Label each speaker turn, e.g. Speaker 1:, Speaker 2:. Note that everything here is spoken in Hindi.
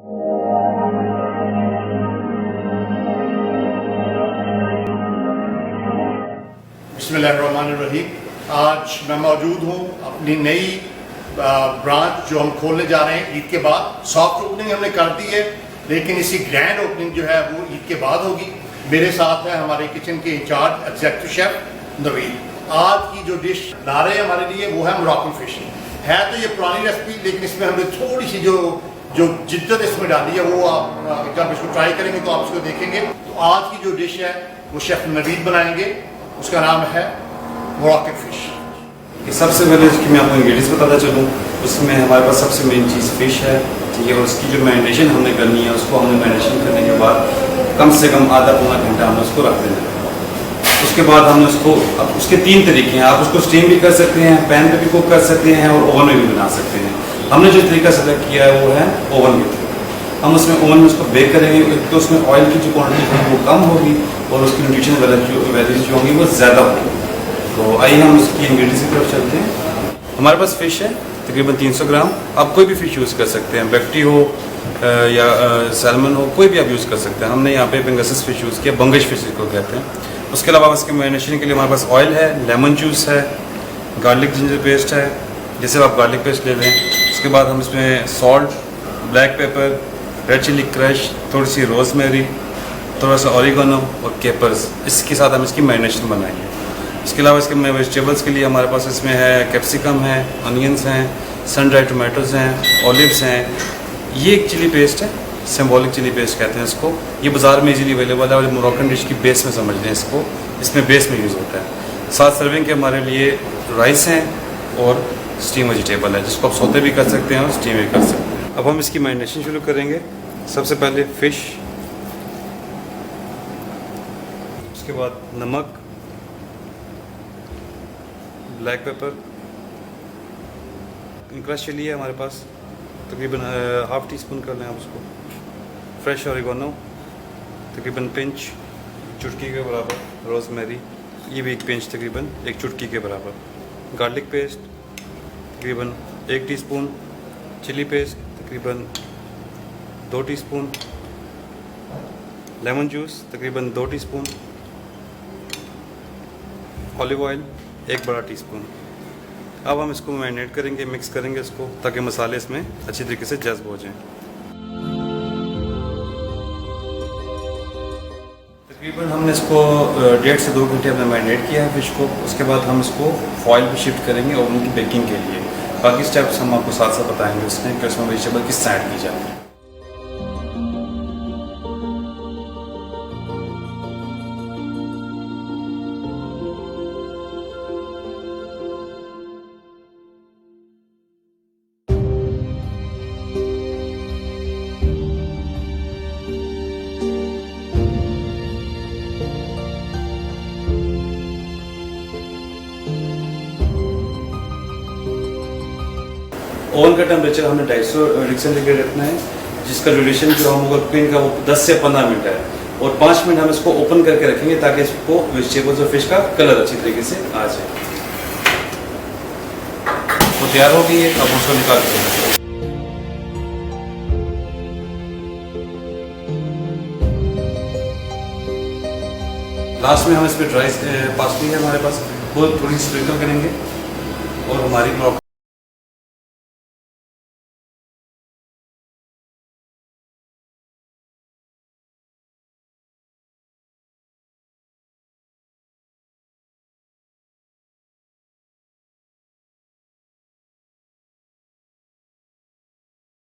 Speaker 1: बिस्मिल्लाहिर्रहमानिर्रहीम। आज मैं मौजूद हूँ अपनी नई ब्रांच जो हम खोलने जा रहे हैं ईद के बाद। सॉफ्ट ओपनिंग हमने कर दी है, लेकिन इसी ग्रैंड ओपनिंग जो है वो ईद के बाद होगी। मेरे साथ है हमारे किचन के इंचार्ज एग्जीक्यूटिव शेफ नवीद। आज की जो डिश ला रहे हैं हमारे लिए वो है मोरक्कन फिश। है तो ये पुरानी रेसिपी, लेकिन इसमें हमने थोड़ी सी जो जिद्दत इसमें डाली है वो आप जब इसको ट्राई करेंगे तो आप इसको देखेंगे। तो आज की जो डिश है वो शेफ नवीद बनाएंगे, उसका नाम है मोरक्कन फिश।
Speaker 2: सबसे पहले इसकी मैं आपको इंग्रेडिएंट्स बताता चलूँ। उसमें हमारे पास सबसे मेन चीज़ फ़िश है, ठीक है। और उसकी जो मैरिनेशन हमने करनी है, उसको हमने मैरिनेशन करने के बाद कम से कम आधा पौना घंटा हमने उसको रख देना है। उसके बाद हमने उसको, अब उसके 3 तरीके हैं। आप उसको स्टीम भी कर सकते हैं, पैन पे भी कुक कर सकते हैं और ओवन में भी बना सकते हैं। हमने जो तरीका सेलेक्ट किया है वो है ओवन के थ्रू। हम उसमें ओवन में उसको बेक करेंगे, तो उसमें ऑयल की जो क्वान्टिटी है वो कम होगी और उसकी न्यूट्रिशन वैल्यूज जो होंगी वो ज़्यादा होगी। तो आइए हम उसकी इंग्रेडिएंट्स की तरफ चलते हैं। हमारे पास फ़िश है तकरीबन 300 ग्राम। आप कोई भी फ़िश यूज़ कर सकते हैं, बेक्टी हो या सैल्मन हो, कोई भी आप यूज़ कर सकते हैं। हमने यहाँ पे पेंगासस फ़िश यूज़ किया, बंगश फ़िश को कहते हैं। उसके अलावा इसके मैरिनेशन के लिए हमारे पास ऑयल है, लेमन जूस है, गार्लिक जिंजर पेस्ट है, जैसे आप गार्लिक पेस्ट ले लें। उसके बाद हम इसमें salt, black pepper, red chilli crush, थोड़ी सी रोज़मेरी, थोड़ा सा ऑरिगेनो और केपर्स, इसके साथ हम इसकी मैरिनेशन बनाएंगे। इसके अलावा इसके वेजिटेबल्स के लिए हमारे पास इसमें है कैप्सिकम है, अनियंस हैं, सन ड्राई टोमेटोज़ हैं, ऑलिव्स हैं। ये एक चिली पेस्ट है, सिंबॉलिक चिली पेस्ट कहते हैं इसको। ये बाज़ार में इजीली अवेलेबल है और मोरक्कन डिश की बेस में समझ लें इसको, इसमें बेस में यूज़ होता है। 7 सर्विंग के हमारे लिए राइस हैं और स्टीम वेजिटेबल है, जिसको आप सौते भी कर सकते हैं और स्टीम भी कर सकते हैं। अब हम इसकी मैरिनेशन शुरू करेंगे। सबसे पहले फ़िश, उसके बाद नमक, ब्लैक पेपर, क्रश चिली है हमारे पास तकरीबन ½ टीस्पून कर लें आप उसको, फ्रेश ऑरिगेनो तकरीबन पिंच, चुटकी के बराबर, रोज़मेरी ये भी 1 पिंच तकरीबन 1 चुटकी के बराबर, गार्लिक पेस्ट तकरीबन 1 टीस्पून, चिली पेस्ट तकरीबन 2 टीस्पून, लेमन जूस तकरीबन 2 टीस्पून, ऑलिव ऑयल 1 बड़ा टीस्पून। अब हम इसको मैरिनेट करेंगे, मिक्स करेंगे इसको, ताकि मसाले इसमें अच्छी तरीके से जज़्ब हो जाएं। तकरीबन हमने इसको 1.5 से 2 घंटे हमने मैरिनेट किया है फ़िश को। उसके बाद हम इसको फॉइल पे शिफ्ट करेंगे ओवन की बेकिंग के लिए। बाकी स्टेप्स हम आपको साथ साथ बताएंगे उसमें कि उसमें वेजिटेबल किस साइड की जाए। ओवन का टेम्परेचर हमने 250 डिग्री सेंटीग्रेड रखना है, जिसका ड्यूरेशन जो हम होगा कुकिंग का वो 10 से 15 मिनट है। और 5 मिनट हम इसको ओपन करके रखेंगे ताकि इसको वेजिटेबल्स और फिश का कलर अच्छी तरीके से आ जाए। वो तैयार हो गई है, अब उसको निकाल के लास्ट में हम इस पर ड्राई पासली है हमारे पास, वो थोड़ी स्प्रिंकल करेंगे और हमारी